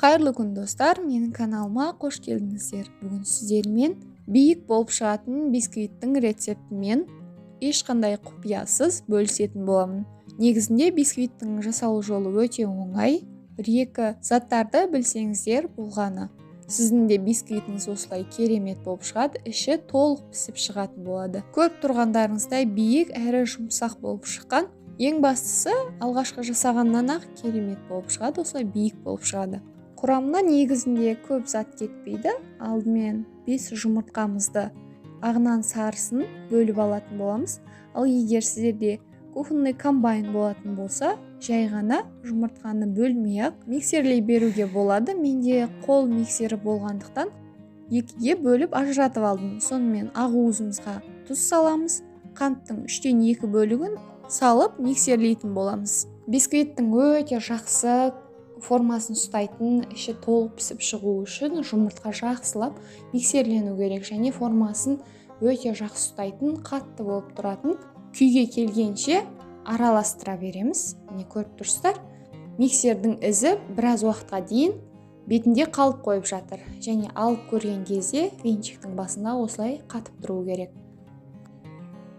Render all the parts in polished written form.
Қайырлы күн достар, менің каналыма қош келдіңіздер. Бүгін сіздермен биік болып шығатын бисквиттің рецептімен ешқандай құпиясыз бөлісетін боламын. Негізінде бисквиттің жасалу жолы өте оңай. 1-2 заттарды білсеңіздер болғаны. Сіздің де бисквитіңіз осылай керемет болып шығады, іші толық пісіп шығатын болады. Көріп тұрғандарыңыздай биік әрі жұмсақ болып шыққан. Ең бастысы, алғашқы жасағаннан ақ керемет болып шығады, осылай биік болып шығады. Құрамына негізінде көп зат кетпейді. Алдымен 5 жұмыртқамызды ағынан сарысын бөліп алатын боламыз. Ал егер сіздерде кухонный комбайн болатын болса, жай ғана жұмыртқаны бөлмей-ақ миксерлей беруге болады. Менде қол миксері болғандықтан 2-ге бөліп ажыратып алдым. Сонымен ақуызымызға тұз саламыз. Қанттың 3/2 бөлігін салып миксерлейтін боламыз. Бисквиттің өте жақсы формасын ұстайтын, іші толық пісіп шығу үшін жұмыртқа жақсылап миксерлену керек, және формасын өте жақсы ұстайтын, қатты болып тұратын күйге келгенше араластыра береміз. Міне көріп тұрсыздар, миксердің ізі біраз уақытқа дейін бетінде қалып қойып жатыр, және алып көрген кезде венчиктің басында осылай қатып тұру керек.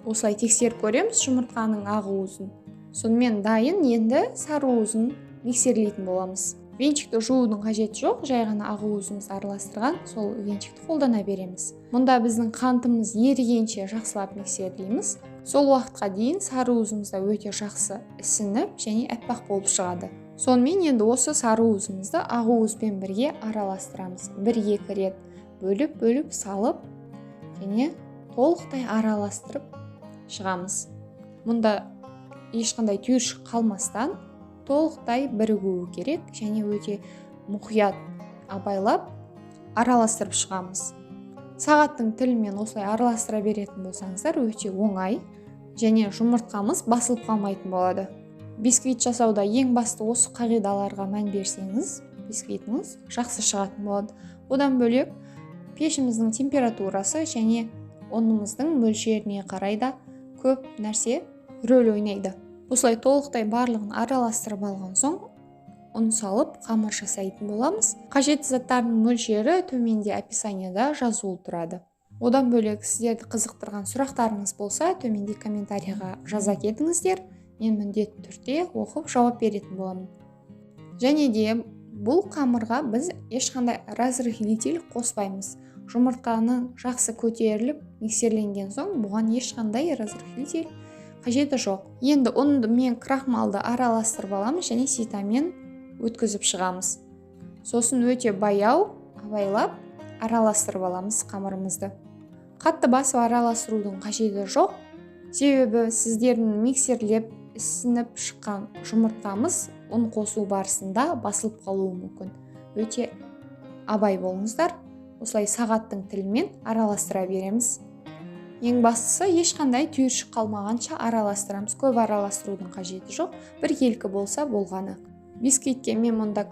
Осылай тексеріп көреміз жұмыртқаның ақуызын. Сонымен дайын, енді сарыуызын миксерлейтін боламыз. Венчикті жуудың қажеті жоқ, жай ғана ақуызымызды араластырған сол венчикті қолдана береміз. Мұнда біздің қантымыз ерігенше жақсылап миксерлейміз. Сол уақытқа дейін сарыуызымызда өте жақсы ісініп және әппақ болып шығады. Сонымен енді осы сарыуызымызды ақуызбен бірге араластырамыз. 1-2 рет бөліп салып және толықтай араластырып шығамыз. Мұнда ешқандай түйіршік қалмастан толықтай бірігуі керек, және өте мұқият абайлап араластырып шығамыз. Сағаттың тілімен осылай араластыра беретін болсаңыздар өте оңай, және жұмыртқамыз басылып қалмайтын болады. Бисквит жасауда ең басты осы қағидаларға мән берсеңіз, бисквитіңіз жақсы шығатын болады. Одан бөлек пешіміздің температурасы және ұнымыздың мөлшеріне қарай да көп нәрсе рөл ойнайды. Осылай толықтай барлығын араластырып алған соң, ұн салып қамыр жасайтын боламыз. Қажетті заттардың мөлшері төменде описанияда жазулы тұрады. Одан бөлек сіздерді қызықтырған сұрақтарыңыз болса, төменде комментарийға жаза кетіңіздер. Мен міндетті түрде оқып жауап беретін боламын. Және де бұл қамырға біз ешқандай разрыхлитель қоспаймыз. Жұмыртқаны жақсы көтеріліп миксерленген соң, бұған ешқандай разрыхлитель қажеті жоқ. Енді ұнды мен крахмалды араластырып аламыз және ситамен өткізіп шығамыз. Сосын өте баяу, абайлап араластырып аламыз қамырымызды. Қатты басып араластырудың қажеті жоқ. Себебі сіздердің миксерлеп ісініп шыққан жұмыртқамыз ұн қосу барысында басылып қалуы мүмкін. Өте абай болыңыздар. Осылай сағаттың тілімен араластыра береміз. Ең бастысы ешқандай түйіршік қалмағанша араластырамыз. Көп араластырудың қажеті жоқ. 1-2 болса болғаны. Бисквитке мен мұнда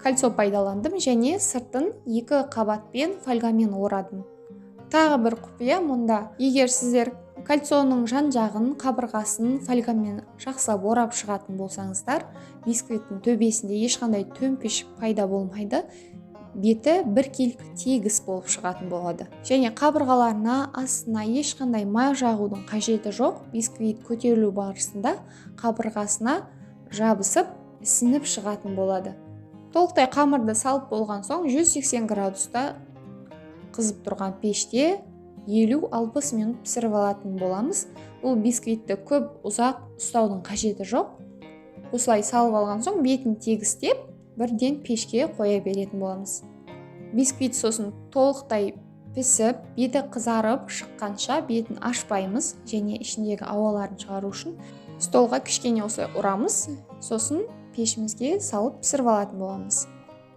кольцо пайдаландым және сыртын 2 қабатпен фольгамен орадым. Тағы бір құпия мұнда, егер сіздер кольцоның жан-жағын, қабырғасын фольгамен жақсылап орап шығатын болсаңыздар, бисквиттің төбесінде ешқандай төмпеш пайда болмайды. Беті біркелкі тегіс болып шығатын болады. Және қабырғаларына, астына ешқандай май жағудың қажеті жоқ. Бисквит көтерілу барысында қабырғасына жабысып, ісініп шығатын болады. Толықтай қамырды салып болған соң 180 градуста қызып тұрған пеште 50-60 минут пісіріп алатын боламыз. Бұл бисквитті көп ұзақ ұстаудың қажеті жоқ. Осылай салып алған соң бетін тегістеп, бірден пешке қоя беретін боламыз. Бисквит сосын толықтай пісіп, беті қызарып шыққанша бетін ашпаймыз, және ішіндегі ауаларын шығару үшін столға кішкене осылай ұрамыз. Сосын пешімізге салып пісіріп алатын боламыз.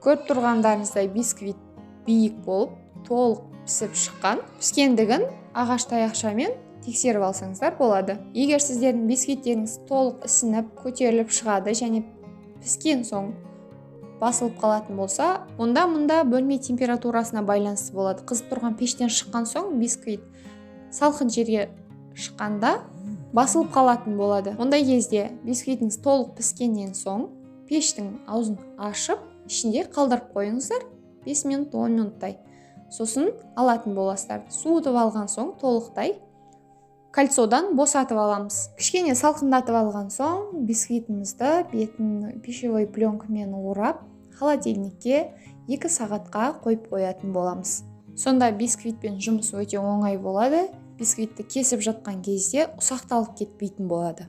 Көріп тұрғандарыңыздай бисквит биік болып, толық пісіп шыққан. Піскендігін ағаш таяқшамен тексеріп алсаңыздар болады. Егер сіздердің бисквиттеріңіз толық ісініп, көтеріліп шығады және піскен соң басылып қалатын болса, мұнда бөлме температурасына байланысты болады. Қызып тұрған пештен шыққан соң бисквит салқын жерге шыққанда басылып қалатын болады. Ондай кезде бисквитіңіз толық піскеннен соң пештің аузын ашып ішінде қалдырып қойыңыздар 5 минут 10 минуттай. Сосын алатын боласыздар. Суытып алған соң толықтай кольцодан босатып аламыз. Кішкене салқындатып алған соң бисквитімізді бетін пищевой пленкамен орап, холодильникке 2 сағатқа қойып қоятын боламыз. Сонда бисквитпен жұмыс өте оңай болады. Бисквитті кесіп жатқан кезде ұсақталып кетпейтін болады.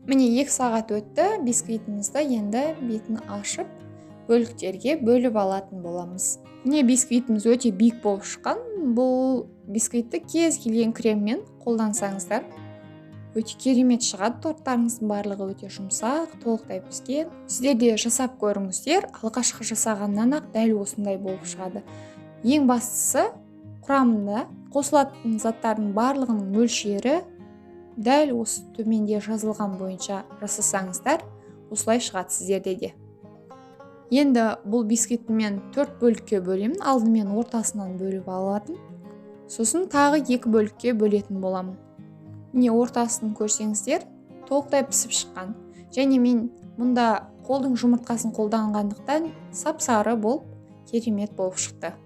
Міне 2 сағат өтті. Бисквитімізді енді бетін ашып, бөліктерге бөліп алатын боламыз. Міне бисквитіміз өте биік болып шыққан. Бұл бисквитті кез келген креммен қолдансаңыздар өте керемет шығады. Торттарыңыздың барлығы өте жұмсақ, толықтай піскен. Сіздер де жасап көріңіздер. Алғашқы жасағаннан ақ дәл осындай болып шығады. Ең бастысы, құрамында қосылатын заттардың барлығының мөлшері дәл осы төменде жазылған бойынша жасасаңыздар, осылай шығады сіздерде де. Енді бұл бисквитті мен 4 бөлікке бөлемін. Алдымен ортасынан бөліп алатын. Сосын тағы 2 бөлікке бөлетін боламын. Міне ортасын көрсеңіздер, толықтай пісіп шыққан. Және мен мұнда қолдың жұмыртқасын қолданғандықтан сап-сары болып, керемет болып шықты.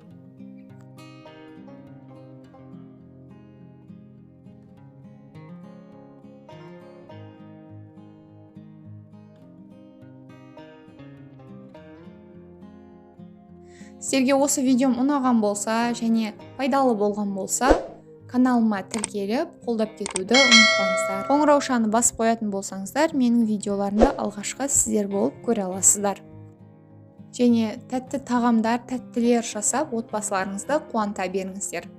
Сіздерге осы видеом ұнаған болса және пайдалы болған болса, каналыма тіркеліп, қолдап кетуді ұмытпаңыздар. Қоңыраушаны басып қоятын болсаңыздар, менің видеоларымды алғашқы сіздер болып көре аласыздар. Және тәтті тағамдар, тәттілер жасап, отбасыларыңызды қуанта беріңіздер.